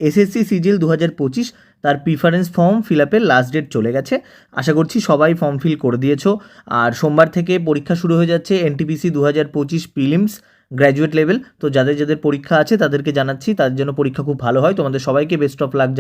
SSC CGL 2025 তার preference form fill আপের last date চলে গেছে। আশা করছি সবাই ফর্ম ফিল করে দিয়েছো। আর সোমবার থেকে পরীক্ষা শুরু হয়ে যাচ্ছে এনটিপিসি 2025 প্রিলিমস গ্র্যাজুয়েট লেভেল। তো যাদের যাদের পরীক্ষা আছে তাদেরকে জানাচ্ছি তাদের জন্য পরীক্ষা খুব ভালো হয়। তোমাদের সবাইকে বেস্ট অফ লাক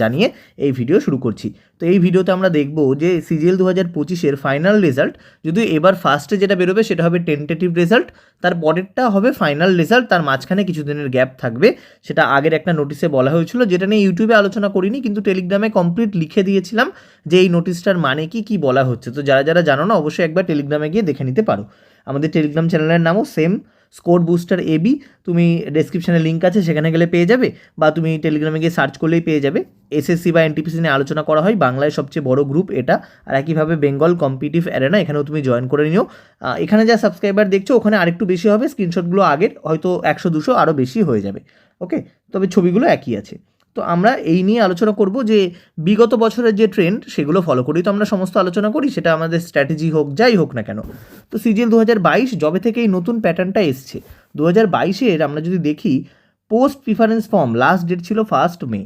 জানিয়ে এই ভিডিও শুরু করছি। তো এই ভিডিওতে আমরা দেখব যে সিজিএল 2025-এর ফাইনাল রেজাল্ট, যদিও এবার ফার্স্টে যেটা বেরোবে সেটা হবে টেন্টেটিভ রেজাল্ট, তার পরেরটা হবে ফাইনাল রেজাল্ট, তার মাঝখানে কিছুদিনের গ্যাপ থাকবে। সেটা আগের একটা নোটিশে বলা হয়েছিল, যেটা নিয়ে ইউটিউবে আলোচনা করিনি, কিন্তু টেলিগ্রামে কমপ্লিট লিখে দিয়েছিলাম যে এই নোটিশটার মানে কি বলা হচ্ছে। তো যারা যারা জানো না অবশ্যই একবার টেলিগ্রামে গিয়ে দেখে নিতে পারো। আমাদের টেলিগ্রাম চ্যানেলের নামও সেম, স্কোর বুস্টার এবি। তুমি ডেসক্রিপশানে লিঙ্ক আছে, সেখানে গেলে পেয়ে যাবে, বা তুমি টেলিগ্রামে গিয়ে সার্চ করলেই পেয়ে যাবে। এসএসসি বা এনটিপিসি নিয়ে আলোচনা করা হয়, বাংলায় সবচেয়ে বড় গ্রুপ এটা। আর একইভাবে বেঙ্গল কম্পিটিটিভ অ্যারেনা, এখানেও তুমি জয়েন করে নিও। এখানে যা সাবস্ক্রাইবার দেখছো ওখানে আরেকটু বেশি হবে, স্ক্রিনশটগুলো আগের হয়তো 100-200 আরও বেশি হয়ে যাবে। ওকে, তবে ছবিগুলো একই আছে। তো আমরা এই নিয়ে আলোচনা করব যে বিগত বছরের যে ট্রেন্ড সেগুলো ফলো করি, তো আমরা সমস্ত আলোচনা করি, সেটা আমাদের স্ট্র্যাটেজি হোক যাই হোক না কেন। তো সিজিএল 2022 যবে থেকে এই নতুন প্যাটার্নটা এসছে, 2022-এর আমরা যদি দেখি post preference form last date ছিল 1 মে,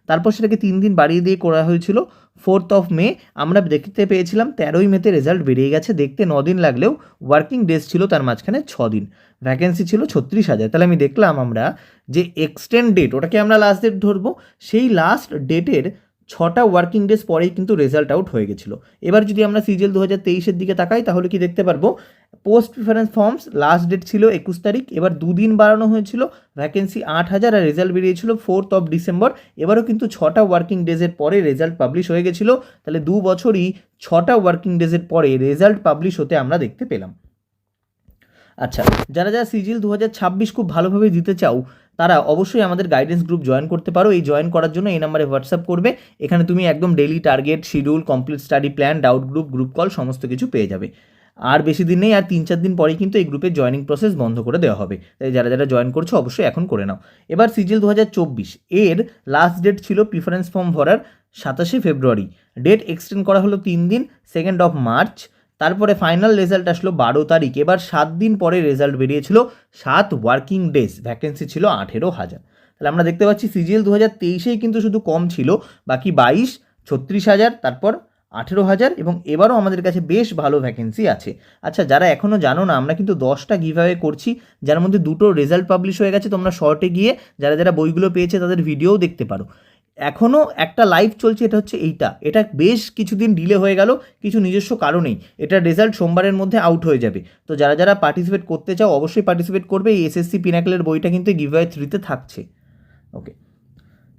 তারপর সেটাকে 3 দিন বাড়িয়ে দিয়ে করা হয়েছিল 4 মে। আমরা দেখতে পেয়েছিলাম 13 মেতে রেজাল্ট বেরিয়ে গেছে, দেখতে 9 দিন লাগলেও ওয়ার্কিং ডেজ ছিল তার মাঝখানে 6 দিন, ভ্যাকেন্সি ছিল 36,000। তাহলে আমি দেখলাম আমরা যে এক্সটেন্ড ডেট, ওটাকে আমরা লাস্ট ডেট ধরবো, সেই লাস্ট ডেটের 6টা ওয়ার্কিং ডেজ পরেই কিন্তু রেজাল্ট আউট হয়ে গেছিলো। এবার যদি আমরা সিজিএল 2023-এর দিকে তাকাই তাহলে কি দেখতে পারবো, post preference forms last date ছিল 21 তারিখ, এবার 2 দিন বাড়ানো হয়েছিল, ভ্যাকেন্সি 8,000 আর রেজাল্ট বেরিয়েছিল 4 ডিসেম্বর। এবারও কিন্তু 6টা ওয়ার্কিং ডেজের পরে রেজাল্ট পাবলিশ হয়ে গেছিলো। তাহলে 2 বছরই 6টা ওয়ার্কিং ডেজের পরে রেজাল্ট পাবলিশ হতে আমরা দেখতে পেলাম। আচ্ছা, যারা যারা সিজিএল 2026 খুব ভালোভাবে দিতে চাও তারা অবশ্যই আমাদের গাইডেন্স গ্রুপ জয়েন করতে পারো। এই জয়েন করার জন্য এই নাম্বারে হোয়াটসঅ্যাপ করবে, এখানে তুমি একদম daily target, schedule, complete study plan, doubt group, group call সমস্ত কিছু পেয়ে যাবে। আর বেশি দিন নেই, আর 3-4 দিন পরেই কিন্তু এই গ্রুপের জয়েনিং প্রসেস বন্ধ করে দেওয়া হবে। তাই যারা যারা জয়েন করছো অবশ্যই এখন করে নাও। এবার সিজিএল 2024 এর লাস্ট ডেট ছিল প্রিফারেন্স ফর্ম ভরার 27 ফেব্রুয়ারি, ডেট এক্সটেন্ড করা হলো 3 দিন, 2 মার্চ। তারপরে ফাইনাল রেজাল্ট আসলো 12 তারিখ, এবার 7 দিন পরে রেজাল্ট বেরিয়েছিল, 7 ওয়ার্কিং ডেজ, ভ্যাকেন্সি ছিল 18,000। তাহলে আমরা দেখতে পাচ্ছি সিজিএল 2023-এই কিন্তু শুধু কম ছিল, বাকি 22, 36,000, তারপর 18,000, এবং এবারও আমাদের কাছে বেশ ভালো ভ্যাকেন্সি আছে। আচ্ছা, যারা এখনও জানো না, আমরা কিন্তু 10টা গিভঅ্যাওয়ে করছি, যার মধ্যে 2টো রেজাল্ট পাবলিশ হয়ে গেছে। তোমরা শর্টে গিয়ে যারা যারা বইগুলো পেয়েছে তাদের ভিডিওও দেখতে পারো। এখনও একটা লাইভ চলছে, এটা হচ্ছে এটা বেশ কিছুদিন ডিলে হয়ে গেল কিছু নিজস্ব কারণেই। এটার রেজাল্ট সোমবারের মধ্যে আউট হয়ে যাবে। তো যারা যারা পার্টিসিপেট করতে চাও অবশ্যই পার্টিসিপেট করবে। এই এসএসসি পিনাকেলের বইটা কিন্তু গিভঅ্যাওয়ে 3-তে থাকছে। ওকে,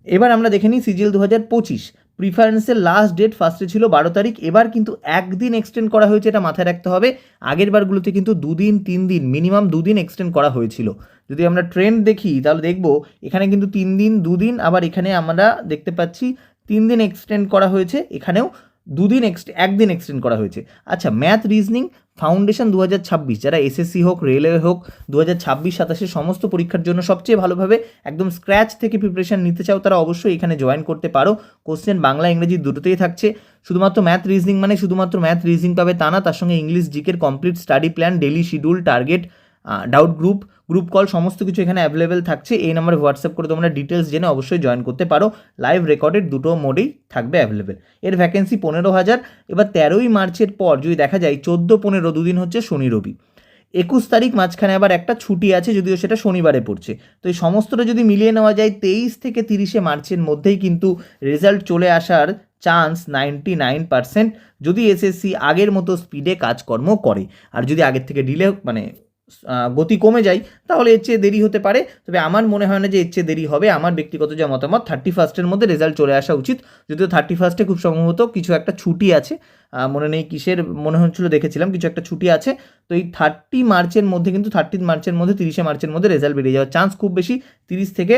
এবার আমরা দেখে নিই সিজিএল 2025 প্রিফারেন্সের লাস্ট ডেট ফার্স্টে ছিল 12 তারিখ, এবার কিন্তু একদিন এক্সটেন্ড করা হয়েছে, এটা মাথায় রাখতে হবে। আগের বারগুলোতে কিন্তু 2 দিন 3 দিন মিনিমাম 2 দিন এক্সটেন্ড করা হয়েছিল। যদি আমরা ট্রেন্ড দেখি তাহলে দেখব এখানে কিন্তু 3 দিন 2 দিন, আবার এখানে আমরা দেখতে পাচ্ছি 3 দিন এক্সটেন্ড করা হয়েছে, এখানেও 2 দিন একদিন এক্সটেন্ড করা হয়েছে। আচ্ছা, ম্যাথ রিজনিং ফাউন্ডেশন 2026, যারা এসএসসি হোক, রেলওয়ে হোক, 2026-27 সমস্ত পরীক্ষার জন্য সবচেয়ে ভালোভাবে একদম স্ক্র্যাচ থেকে প্রিপারেশন নিতে চাও তারা অবশ্যই এখানে জয়েন করতে পারো। কোশ্চেন বাংলা ইংরেজি দুটোতেই থাকছে। শুধুমাত্র ম্যাথ রিজনিং মানে শুধুমাত্র ম্যাথ রিজনিং পাবে তা না, তার সঙ্গে ইংলিশ জিকের complete study plan, daily schedule, target, doubt group, group call সমস্ত কিছু এখানে অ্যাভেলেবেল থাকছে। এই নাম্বারে হোয়াটসঅ্যাপ করে তোমরা ডিটেলস জেনে অবশ্যই জয়েন করতে পারো। লাইভ রেকর্ডেড দুটো মোডেই থাকবে অ্যাভেলেবেল। এর ভ্যাকেন্সি 15,000। এবার 13 মার্চের পর যদি দেখা যায় 14-15 দুদিন হচ্ছে শনি রবি, 21 তারিখ মাঝখানে আবার একটা ছুটি আছে, যদিও সেটা শনিবারে পড়ছে। তো এই সমস্তটা যদি মিলিয়ে নেওয়া যায় 23 থেকে 30 মার্চের মধ্যেই কিন্তু রেজাল্ট চলে আসার চান্স 99%, যদি এসএসসি আগের মতো স্পিডে কাজকর্ম করে। আর যদি আগের থেকে ডিলে মানে গতি কমে যায় তাহলে এর চেয়ে দেরি হতে পারে, তবে আমার মনে হয় না যে এর চেয়ে দেরি হবে। আমার ব্যক্তিগত যা মতামত 31-এর মধ্যে রেজাল্ট চলে আসা উচিত, যদিও 31-এ খুব সম্ভবত কিছু একটা ছুটি আছে, মনে নেই কিসের, মনে হচ্ছিল দেখেছিলাম কিছু একটা ছুটি আছে। তো এই 30 মার্চের মধ্যে কিন্তু 30 মার্চের মধ্যে 30 মার্চের মধ্যে রেজাল্ট বেরিয়ে যাওয়ার চান্স খুব বেশি। 23 থেকে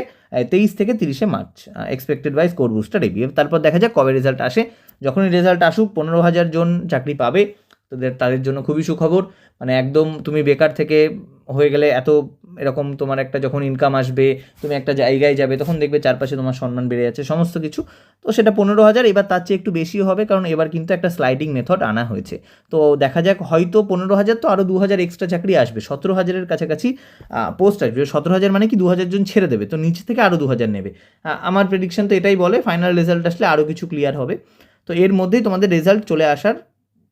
30 March expected by score booster AB. তারপর দেখা যাক কবে রেজাল্ট আসে। যখনই রেজাল্ট আসুক 15,000 জন চাকরি পাবে, তাদের জন্য খুবই সুখবর। মানে একদম তুমি বেকার থেকে হয়ে গেলে এত এরকম তোমার একটা যখন ইনকাম আসবে, তুমি একটা জায়গায় যাবে, তখন দেখবে চারপাশে তোমার সম্মান বেড়ে যাচ্ছে সমস্ত কিছু। তো সেটা 15,000, এবার তার চেয়ে একটু বেশিও হবে, কারণ এবার কিন্তু একটা স্লাইডিং মেথড আনা হয়েছে। তো দেখা যাক, হয়তো 15,000 তো আরও 2,000 এক্সট্রা চাকরি আসবে, 17,000-এর কাছাকাছি পোস্ট আসবে। 17,000 মানে কি 2,000 জন ছেড়ে দেবে, তো নিচে থেকে আরও 2,000 নেবে। আমার প্রেডিকশন তো এটাই বলে, ফাইনাল রেজাল্ট আসলে আরও কিছু ক্লিয়ার হবে। তো এর মধ্যেই তোমাদের রেজাল্ট চলে আসার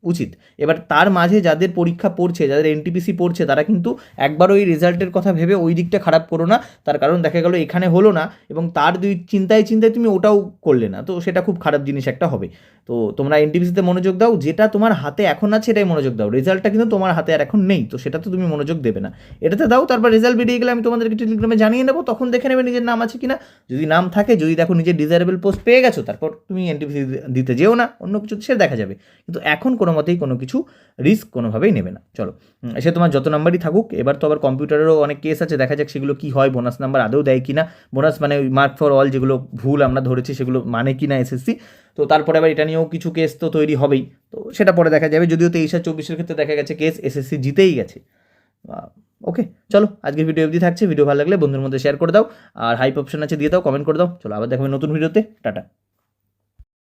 উচিত। এবার তার মাঝে যাদের পরীক্ষা পড়ছে, যাদের এনটিপিসি পড়ছে, তারা কিন্তু একবার ওই রেজাল্টের কথা ভেবে ওই দিকটা খারাপ করো না। তার কারণ দেখা গেল এখানে হলো না, এবং তার চিন্তায় তুমি ওটাও করলে না, তো সেটা খুব খারাপ জিনিস একটা হবে। তো তোমরা এনটিপিসিতে মনোযোগ দাও, যেটা তোমার হাতে এখন আছে এটাই মনোযোগ দাও। রেজাল্টটা কিন্তু তোমার হাতে আর এখন নেই, তো সেটা তো তুমি মনোযোগ দেবে না, এটাতে দাও। তারপর রেজাল্ট বেরিয়ে গেলে আমি তোমাদেরকে টেলিগ্রামে জানিয়ে নেবো, তখন দেখে নেবে নিজের নাম আছে কিনা। যদি নাম থাকে, যদি দেখো নিজের ডিজায়ারেবল পোস্ট পেয়ে গেছো, তারপর তুমি এনটিপিসি দিতে যেও না, অন্য কিছু সে দেখা যাবে। কিন্তু এখন কোনো মতেই কোনো কিছু রিস্ক কোনোভাবেই নেবে না। চলো, সে তোমার যত নাম্বারই থাকুক, এবার তো আবার কম্পিউটারেরও অনেক কেস আছে, দেখা যাক সেগুলো কী হয়, বোনাস নাম্বার আদৌ দেয় কি না। বোনাস মানে মার্ক ফর অল যেগুলো ভুল আমরা ধরেছি, সেগুলো মানে কি না এসএসসি। তো তারপরে আবার এটা নিয়েও কিছু কেস তো তৈরি হবেই, তো সেটা পরে দেখা যাবে। যদিও 23 আর 24-এর ক্ষেত্রে দেখা গেছে কেস এসএসসি জিতেই গেছে। ওকে, চলো আজকের ভিডিও অবধি থাকছে। ভিডিও ভালো লাগলে বন্ধুর মধ্যে শেয়ার করে দাও, আর হাইপ অপশন আছে দিয়ে দাও, কমেন্ট করে দাও। চলো আবার দেখাবে নতুন ভিডিওতে, টাটা।